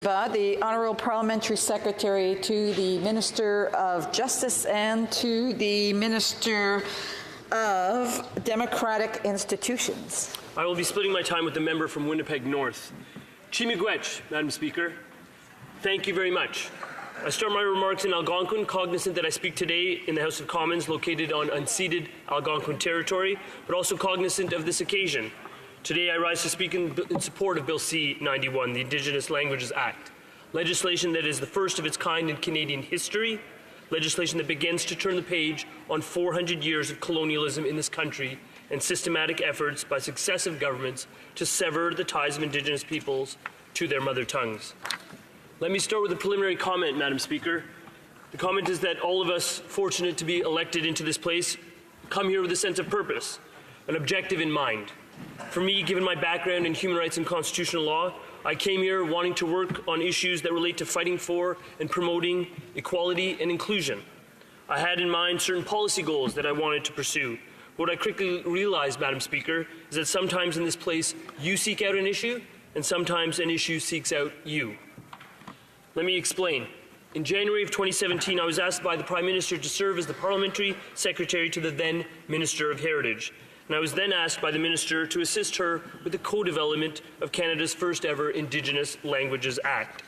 The Honourable Parliamentary Secretary to the Minister of Justice and to the Minister of Democratic Institutions. I will be splitting my time with the member from Winnipeg North. Chi-miigwech, Madam Speaker. Thank you very much. I start my remarks in Algonquin, cognizant that I speak today in the House of Commons located on unceded Algonquin territory, but also cognizant of this occasion. Today I rise to speak in support of Bill C-91, the Indigenous Languages Act, legislation that is the first of its kind in Canadian history, legislation that begins to turn the page on 400 years of colonialism in this country and systematic efforts by successive governments to sever the ties of Indigenous peoples to their mother tongues. Let me start with a preliminary comment, Madam Speaker. The comment is that all of us fortunate to be elected into this place come here with a sense of purpose, an objective in mind. For me, given my background in human rights and constitutional law, I came here wanting to work on issues that relate to fighting for and promoting equality and inclusion. I had in mind certain policy goals that I wanted to pursue. What I quickly realized, Madam Speaker, is that sometimes in this place you seek out an issue and sometimes an issue seeks out you. Let me explain. In January of 2017, I was asked by the Prime Minister to serve as the Parliamentary Secretary to the then Minister of Heritage. And I was then asked by the Minister to assist her with the co-development of Canada's first ever Indigenous Languages Act.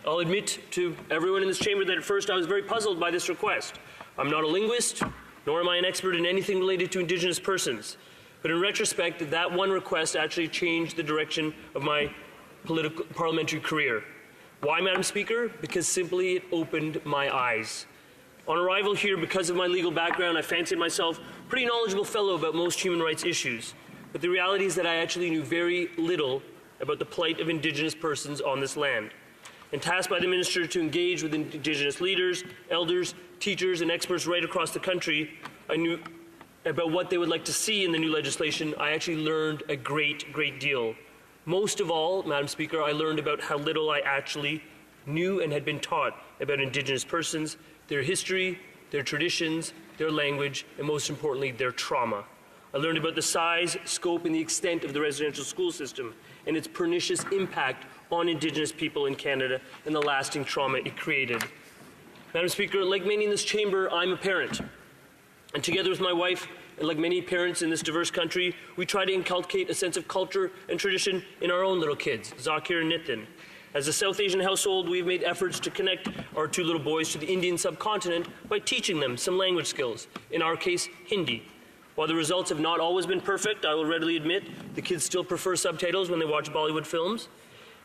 I'll admit to everyone in this chamber that at first I was very puzzled by this request. I'm not a linguist, nor am I an expert in anything related to Indigenous persons. But in retrospect, that one request actually changed the direction of my parliamentary career. Why, Madam Speaker? Because simply it opened my eyes. On arrival here, because of my legal background, I fancied myself a pretty knowledgeable fellow about most human rights issues. But the reality is that I actually knew very little about the plight of Indigenous persons on this land. And tasked by the Minister to engage with Indigenous leaders, elders, teachers, and experts right across the country, I knew about what they would like to see in the new legislation. I actually learned a great deal. Most of all, Madam Speaker, I learned about how little I actually knew and had been taught about Indigenous persons, their history, their traditions, their language, and most importantly, their trauma. I learned about the size, scope, and the extent of the residential school system and its pernicious impact on Indigenous people in Canada and the lasting trauma it created. Madam Speaker, like many in this chamber, I'm a parent. And together with my wife, and like many parents in this diverse country, we try to inculcate a sense of culture and tradition in our own little kids, Zakir and Nitin. As a South Asian household, we've made efforts to connect our two little boys to the Indian subcontinent by teaching them some language skills, in our case, Hindi. While the results have not always been perfect, I will readily admit the kids still prefer subtitles when they watch Bollywood films.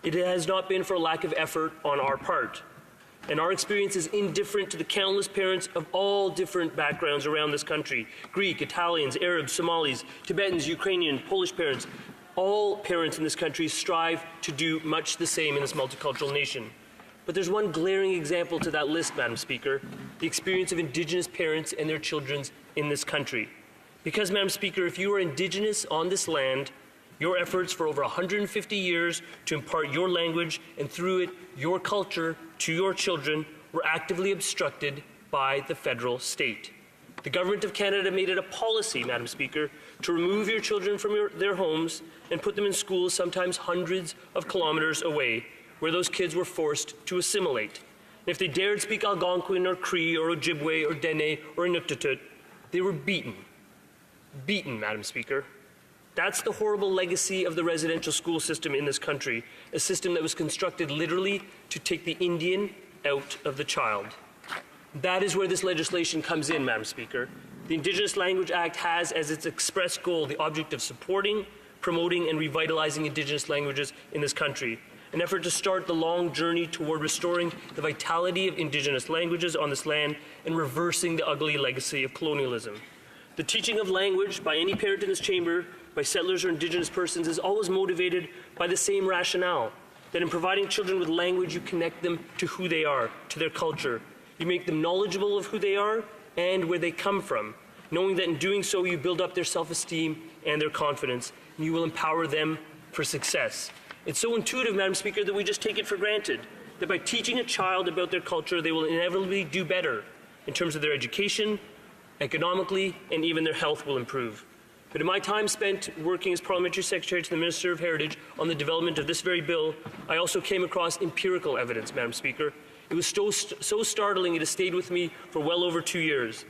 It has not been for lack of effort on our part. And our experience is indifferent to the countless parents of all different backgrounds around this country: Greek, Italians, Arabs, Somalis, Tibetans, Ukrainian, Polish parents. All parents in this country strive to do much the same in this multicultural nation. But there's one glaring example to that list, Madam Speaker: the experience of Indigenous parents and their children in this country. Because, Madam Speaker, if you are Indigenous on this land, your efforts for over 150 years to impart your language and through it your culture to your children were actively obstructed by the federal state. The Government of Canada made it a policy, Madam Speaker, to remove your children from their homes and put them in schools sometimes hundreds of kilometers away, where those kids were forced to assimilate. And if they dared speak Algonquin or Cree or Ojibwe or Dene or Inuktitut, they were beaten. Beaten, Madam Speaker. That's the horrible legacy of the residential school system in this country, a system that was constructed literally to take the Indian out of the child. That is where this legislation comes in, Madam Speaker. The Indigenous Language Act has as its express goal the object of supporting, promoting, and revitalizing Indigenous languages in this country, an effort to start the long journey toward restoring the vitality of Indigenous languages on this land and reversing the ugly legacy of colonialism. The teaching of language by any parent in this chamber, by settlers or Indigenous persons, is always motivated by the same rationale, that in providing children with language, you connect them to who they are, to their culture. You make them knowledgeable of who they are and where they come from, knowing that in doing so you build up their self-esteem and their confidence, and you will empower them for success. It's so intuitive, Madam Speaker, that we just take it for granted, that by teaching a child about their culture, they will inevitably do better in terms of their education, economically, and even their health will improve. But in my time spent working as Parliamentary Secretary to the Minister of Heritage on the development of this very bill, I also came across empirical evidence, Madam Speaker. It was so startling it has stayed with me for well over 2 years.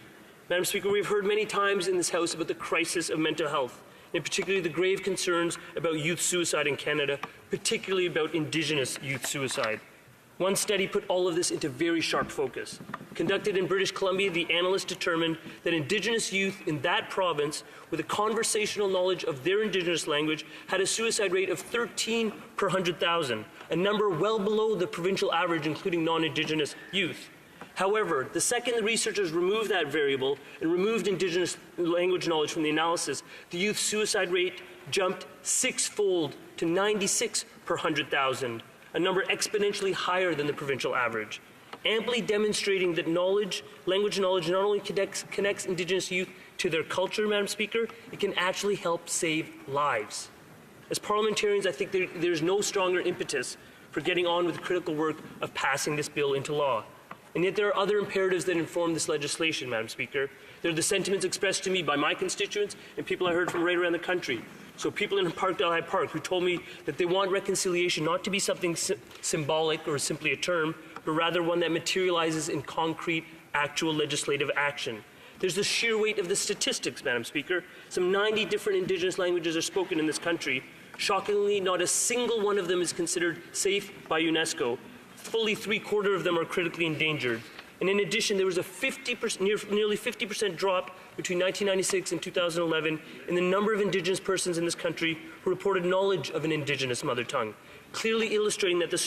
Madam Speaker, we've heard many times in this House about the crisis of mental health, and particularly the grave concerns about youth suicide in Canada, particularly about Indigenous youth suicide. One study put all of this into very sharp focus. Conducted in British Columbia, the analysts determined that Indigenous youth in that province, with a conversational knowledge of their Indigenous language, had a suicide rate of 13 per 100,000, a number well below the provincial average, including non-Indigenous youth. However, the second the researchers removed that variable and removed Indigenous language knowledge from the analysis, the youth suicide rate jumped six-fold to 96 per 100,000, a number exponentially higher than the provincial average, amply demonstrating that language knowledge not only connects Indigenous youth to their culture, Madam Speaker, it can actually help save lives. As parliamentarians, I think there's no stronger impetus for getting on with the critical work of passing this bill into law. And yet there are other imperatives that inform this legislation, Madam Speaker. They're the sentiments expressed to me by my constituents and people I heard from right around the country. So people in Parkdale High Park who told me that they want reconciliation not to be something symbolic or simply a term, but rather one that materializes in concrete, actual legislative action. There's the sheer weight of the statistics, Madam Speaker. Some 90 different Indigenous languages are spoken in this country. Shockingly, not a single one of them is considered safe by UNESCO. Fully three-quarters of them are critically endangered. And in addition, there was a nearly 50% drop between 1996 and 2011 in the number of Indigenous persons in this country who reported knowledge of an Indigenous mother tongue, clearly illustrating that the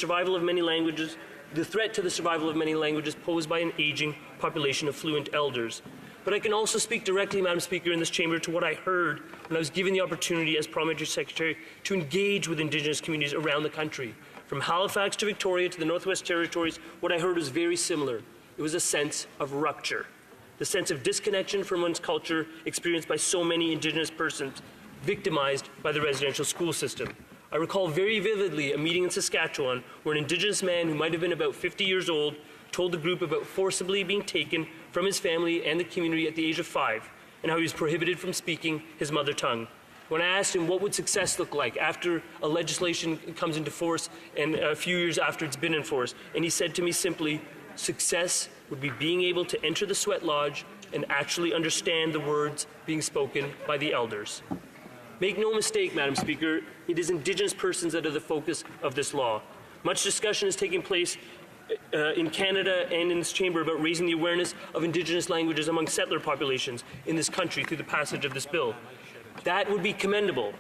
threat to the survival of many languages posed by an aging population of fluent elders. But I can also speak directly, Madam Speaker, in this chamber to what I heard when I was given the opportunity as Parliamentary Secretary to engage with Indigenous communities around the country. From Halifax to Victoria to the Northwest Territories, what I heard was very similar. It was a sense of rupture, the sense of disconnection from one's culture experienced by so many Indigenous persons victimized by the residential school system. I recall very vividly a meeting in Saskatchewan where an Indigenous man who might have been about 50 years old told the group about forcibly being taken from his family and the community at the age of 5 and how he was prohibited from speaking his mother tongue. When I asked him what would success look like after a legislation comes into force and a few years after it's been enforced, and he said to me simply, success would be being able to enter the sweat lodge and actually understand the words being spoken by the elders. Make no mistake, Madam Speaker, it is Indigenous persons that are the focus of this law. Much discussion is taking place in Canada and in this chamber about raising the awareness of Indigenous languages among settler populations in this country through the passage of this bill. That would be commendable,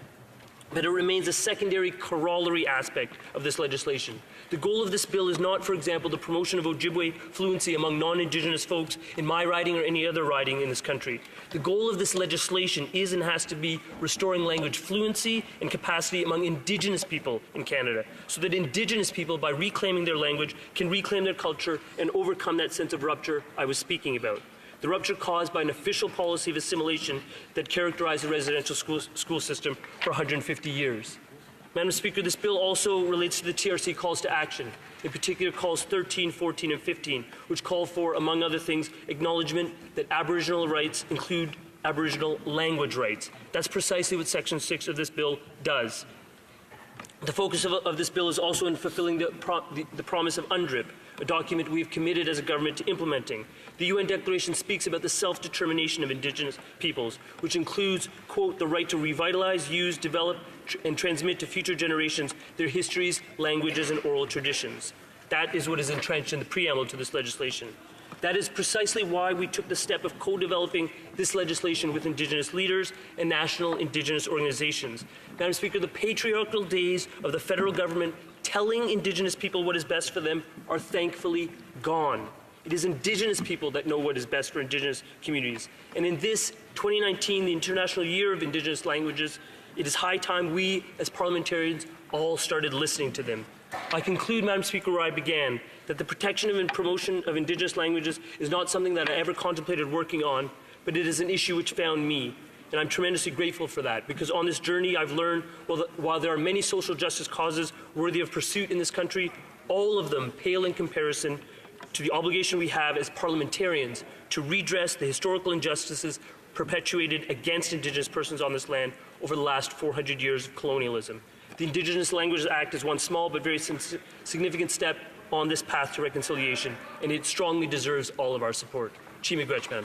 but it remains a secondary corollary aspect of this legislation. The goal of this bill is not, for example, the promotion of Ojibwe fluency among non-Indigenous folks in my riding or any other riding in this country. The goal of this legislation is and has to be restoring language fluency and capacity among Indigenous people in Canada, so that Indigenous people, by reclaiming their language, can reclaim their culture and overcome that sense of rupture I was speaking about. The rupture caused by an official policy of assimilation that characterized the residential school system for 150 years. Madam Speaker, this bill also relates to the TRC calls to action, in particular calls 13, 14, and 15, which call for, among other things, acknowledgement that Aboriginal rights include Aboriginal language rights. That's precisely what Section 6 of this bill does. The focus of this bill is also in fulfilling the promise of UNDRIP, a document we've committed as a government to implementing. The UN Declaration speaks about the self-determination of Indigenous peoples, which includes, quote, the right to revitalize, use, develop, and transmit to future generations their histories, languages, and oral traditions. That is what is entrenched in the preamble to this legislation. That is precisely why we took the step of co-developing this legislation with Indigenous leaders and national Indigenous organizations. Madam Speaker, the patriarchal days of the federal government telling Indigenous people what is best for them are thankfully gone. It is Indigenous people that know what is best for Indigenous communities. And in this 2019, the International Year of Indigenous Languages, it is high time we, as parliamentarians, all started listening to them. I conclude, Madam Speaker, where I began, that the protection and promotion of Indigenous languages is not something that I ever contemplated working on, but it is an issue which found me. And I'm tremendously grateful for that, because on this journey I've learned, while there are many social justice causes worthy of pursuit in this country, all of them pale in comparison to the obligation we have as parliamentarians to redress the historical injustices perpetuated against Indigenous persons on this land over the last 400 years of colonialism. The Indigenous Languages Act is one small but very significant step on this path to reconciliation, and it strongly deserves all of our support. Chi miigwech, Madam Speaker.